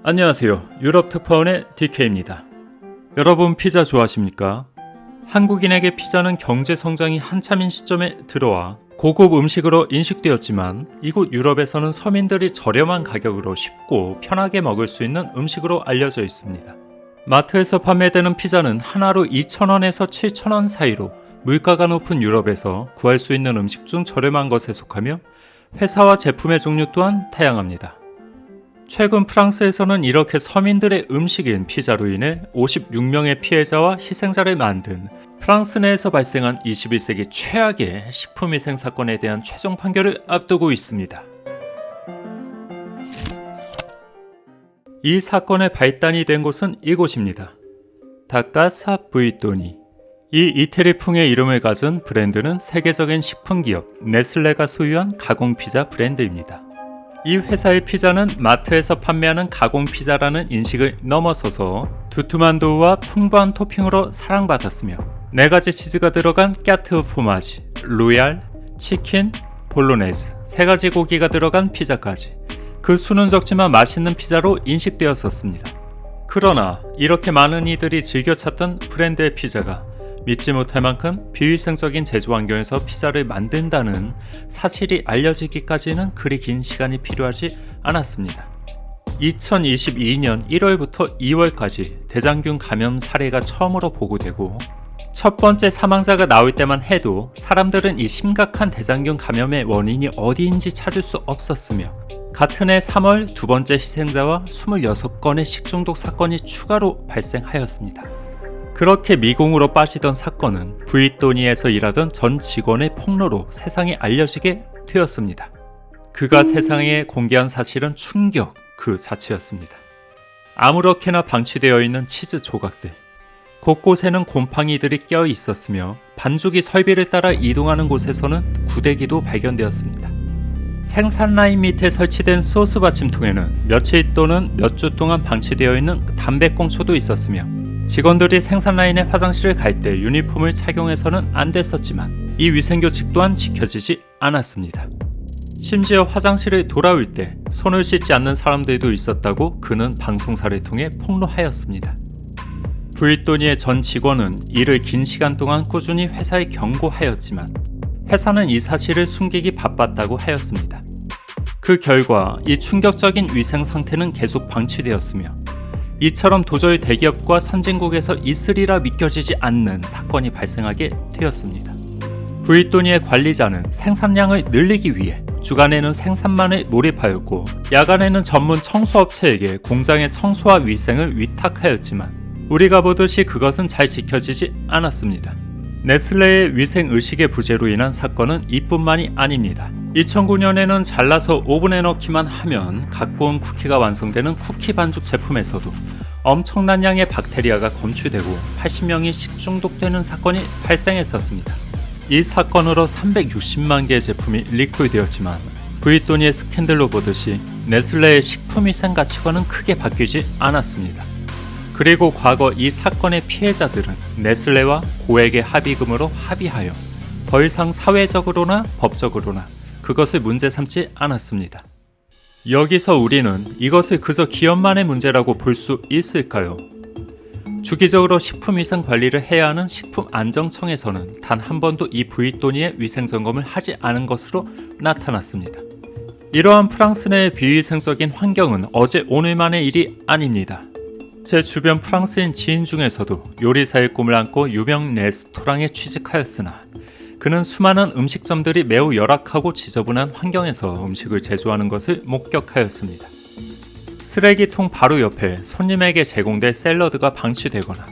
안녕하세요. 유럽 특파원의 DK입니다. 여러분 피자 좋아하십니까? 한국인에게 피자는 경제 성장이 한참인 시점에 들어와 고급 음식으로 인식되었지만 이곳 유럽에서는 서민들이 저렴한 가격으로 쉽고 편하게 먹을 수 있는 음식으로 알려져 있습니다. 마트에서 판매되는 피자는 하나로 2,000원에서 7,000원 사이로 물가가 높은 유럽에서 구할 수 있는 음식 중 저렴한 것에 속하며 회사와 제품의 종류 또한 다양합니다. 최근 프랑스에서는 이렇게 서민들의 음식인 피자로 인해 56명의 피해자와 희생자를 만든 프랑스 내에서 발생한 21세기 최악의 식품위생 사건에 대한 최종 판결을 앞두고 있습니다. 이 사건의 발단이 된 곳은 이곳입니다. 다카사 브이또니. 이 이태리풍의 이름을 가진 브랜드는 세계적인 식품기업 네슬레가 소유한 가공피자 브랜드입니다. 이 회사의 피자는 마트에서 판매하는 가공피자라는 인식을 넘어서서 두툼한 도우와 풍부한 토핑으로 사랑받았으며 4가지 치즈가 들어간 까트 포마지, 로얄, 치킨, 볼로네즈, 3가지 고기가 들어간 피자까지 그 수는 적지만 맛있는 피자로 인식되었었습니다. 그러나 이렇게 많은 이들이 즐겨 찾던 브랜드의 피자가 믿지 못할 만큼 비위생적인 제조 환경에서 피자를 만든다는 사실이 알려지기까지는 그리 긴 시간이 필요하지 않았습니다. 2022년 1월부터 2월까지 대장균 감염 사례가 처음으로 보고되고 첫 번째 사망자가 나올 때만 해도 사람들은 이 심각한 대장균 감염의 원인이 어디인지 찾을 수 없었으며 같은 해 3월 두 번째 희생자와 26건의 식중독 사건이 추가로 발생하였습니다. 그렇게 미궁으로 빠지던 사건은 브이또니에서 일하던 전 직원의 폭로로 세상에 알려지게 되었습니다. 그가 세상에 공개한 사실은 충격 그 자체였습니다. 아무렇게나 방치되어 있는 치즈 조각들, 곳곳에는 곰팡이들이 껴 있었으며 반죽이 설비를 따라 이동하는 곳에서는 구데기도 발견되었습니다. 생산 라인 밑에 설치된 소스 받침통에는 며칠 또는 몇 주 동안 방치되어 있는 담배꽁초도 있었으며 직원들이 생산 라인에 화장실을 갈 때 유니폼을 착용해서는 안 됐었지만 이 위생규칙 또한 지켜지지 않았습니다. 심지어 화장실을 돌아올 때 손을 씻지 않는 사람들도 있었다고 그는 방송사를 통해 폭로하였습니다. 브이또니의 전 직원은 이를 긴 시간 동안 꾸준히 회사에 경고하였지만 회사는 이 사실을 숨기기 바빴다고 하였습니다. 그 결과 이 충격적인 위생 상태는 계속 방치되었으며 이처럼 도저히 대기업과 선진국에서 있으리라 믿겨지지 않는 사건이 발생하게 되었습니다. 브이또니의 관리자는 생산량을 늘리기 위해 주간에는 생산만에 몰입하였고 야간에는 전문 청소업체에게 공장의 청소와 위생을 위탁하였지만 우리가 보듯이 그것은 잘 지켜지지 않았습니다. 네슬레의 위생 의식의 부재로 인한 사건은 이뿐만이 아닙니다. 2009년에는 잘라서 오븐에 넣기만 하면 갖고 온 쿠키가 완성되는 쿠키 반죽 제품에서도 엄청난 양의 박테리아가 검출되고 80명이 식중독되는 사건이 발생했었습니다. 이 사건으로 360만 개의 제품이 리콜되었지만 브이또니의 스캔들로 보듯이 네슬레의 식품위생 가치관은 크게 바뀌지 않았습니다. 그리고 과거 이 사건의 피해자들은 네슬레와 고액의 합의금으로 합의하여 더 이상 사회적으로나 법적으로나 그것을 문제 삼지 않았습니다. 여기서 우리는 이것을 그저 기업만의 문제라고 볼 수 있을까요? 주기적으로 식품위생 관리를 해야 하는 식품안정청에서는 단 한 번도 이 브이또니의 위생점검을 하지 않은 것으로 나타났습니다. 이러한 프랑스 내의 비위생적인 환경은 어제 오늘만의 일이 아닙니다. 제 주변 프랑스인 지인 중에서도 요리사의 꿈을 안고 유명 레스토랑에 취직하였으나 그는 수많은 음식점들이 매우 열악하고 지저분한 환경에서 음식을 제조하는 것을 목격하였습니다. 쓰레기통 바로 옆에 손님에게 제공될 샐러드가 방치되거나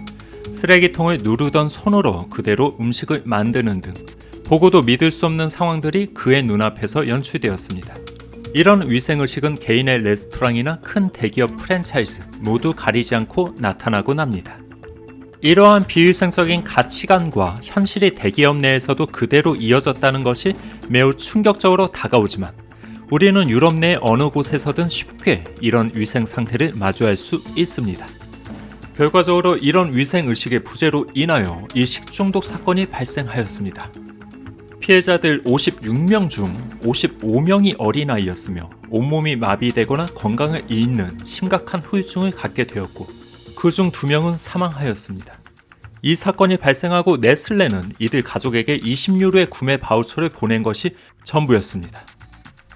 쓰레기통을 누르던 손으로 그대로 음식을 만드는 등 보고도 믿을 수 없는 상황들이 그의 눈앞에서 연출되었습니다. 이런 위생의식은 개인의 레스토랑이나 큰 대기업 프랜차이즈 모두 가리지 않고 나타나곤 합니다. 이러한 비위생적인 가치관과 현실이 대기업 내에서도 그대로 이어졌다는 것이 매우 충격적으로 다가오지만 우리는 유럽 내 어느 곳에서든 쉽게 이런 위생 상태를 마주할 수 있습니다. 결과적으로 이런 위생의식의 부재로 인하여 이 식중독 사건이 발생하였습니다. 피해자들 56명 중 55명이 어린아이였으며 온몸이 마비되거나 건강을 잃는 심각한 후유증을 갖게 되었고 그 중 2명은 사망하였습니다. 이 사건이 발생하고 네슬레는 이들 가족에게 20유로의 구매 바우처를 보낸 것이 전부였습니다.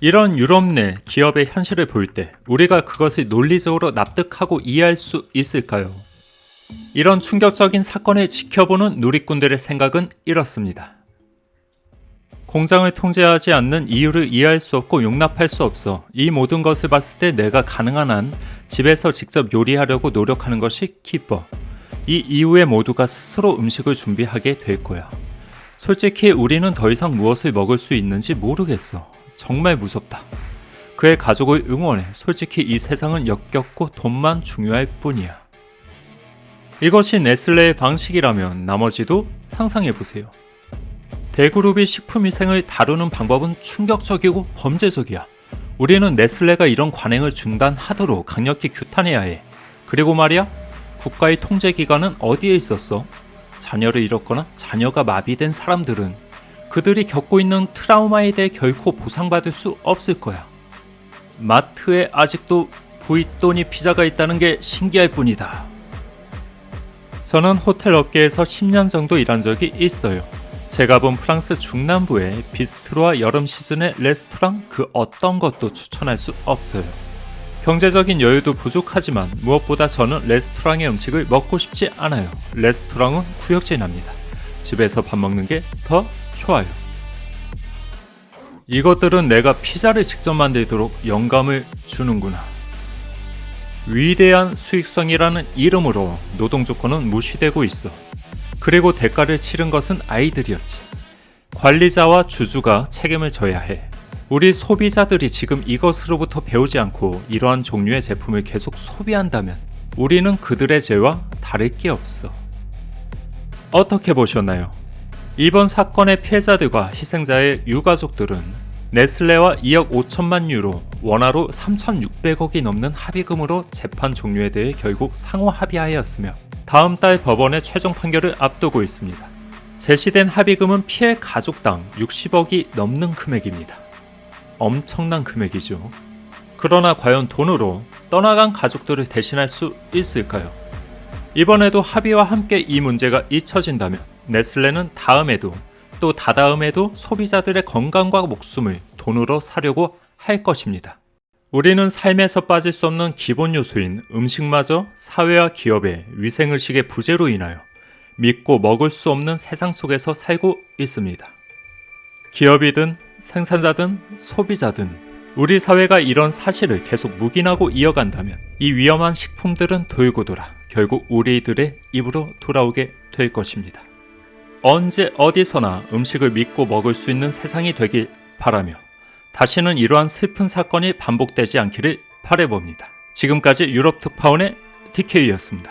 이런 유럽 내 기업의 현실을 볼 때 우리가 그것을 논리적으로 납득하고 이해할 수 있을까요? 이런 충격적인 사건을 지켜보는 누리꾼들의 생각은 이렇습니다. 공장을 통제하지 않는 이유를 이해할 수 없고 용납할 수 없어. 이 모든 것을 봤을 때 내가 가능한 한 집에서 직접 요리하려고 노력하는 것이 기뻐. 이 이후에 모두가 스스로 음식을 준비하게 될 거야. 솔직히 우리는 더 이상 무엇을 먹을 수 있는지 모르겠어. 정말 무섭다. 그의 가족을 응원해. 솔직히 이 세상은 역겹고 돈만 중요할 뿐이야. 이것이 네슬레의 방식이라면 나머지도 상상해보세요. 대그룹이 식품위생을 다루는 방법은 충격적이고 범죄적이야. 우리는 네슬레가 이런 관행을 중단하도록 강력히 규탄해야 해. 그리고 말이야, 국가의 통제기관은 어디에 있었어? 자녀를 잃었거나 자녀가 마비된 사람들은 그들이 겪고 있는 트라우마에 대해 결코 보상받을 수 없을 거야. 마트에 아직도 부이또니 피자가 있다는 게 신기할 뿐이다. 저는 호텔 업계에서 10년 정도 일한 적이 있어요. 제가 본 프랑스 중남부의 비스트로와 여름 시즌의 레스토랑 그 어떤 것도 추천할 수 없어요. 경제적인 여유도 부족하지만 무엇보다 저는 레스토랑의 음식을 먹고 싶지 않아요. 레스토랑은 구역질납니다. 집에서 밥 먹는 게 더 좋아요. 이것들은 내가 피자를 직접 만들도록 영감을 주는구나. 위대한 수익성이라는 이름으로 노동 조건은 무시되고 있어. 그리고 대가를 치른 것은 아이들이었지. 관리자와 주주가 책임을 져야 해. 우리 소비자들이 지금 이것으로부터 배우지 않고 이러한 종류의 제품을 계속 소비한다면 우리는 그들의 죄와 다를 게 없어. 어떻게 보셨나요? 이번 사건의 피해자들과 희생자의 유가족들은 네슬레와 2억 5천만 유로, 원화로 3,600억이 넘는 합의금으로 재판 종료에 대해 결국 상호 합의하였으며 다음 달 법원의 최종 판결을 앞두고 있습니다. 제시된 합의금은 피해 가족당 60억이 넘는 금액입니다. 엄청난 금액이죠. 그러나 과연 돈으로 떠나간 가족들을 대신할 수 있을까요? 이번에도 합의와 함께 이 문제가 잊혀진다면 네슬레는 다음에도 또 다다음에도 소비자들의 건강과 목숨을 돈으로 사려고 할 것입니다. 우리는 삶에서 빠질 수 없는 기본 요소인 음식마저 사회와 기업의 위생의식의 부재로 인하여 믿고 먹을 수 없는 세상 속에서 살고 있습니다. 기업이든 생산자든 소비자든 우리 사회가 이런 사실을 계속 묵인하고 이어간다면 이 위험한 식품들은 돌고 돌아 결국 우리들의 입으로 돌아오게 될 것입니다. 언제 어디서나 음식을 믿고 먹을 수 있는 세상이 되길 바라며 다시는 이러한 슬픈 사건이 반복되지 않기를 바라봅니다. 지금까지 유럽 특파원의 DK였습니다.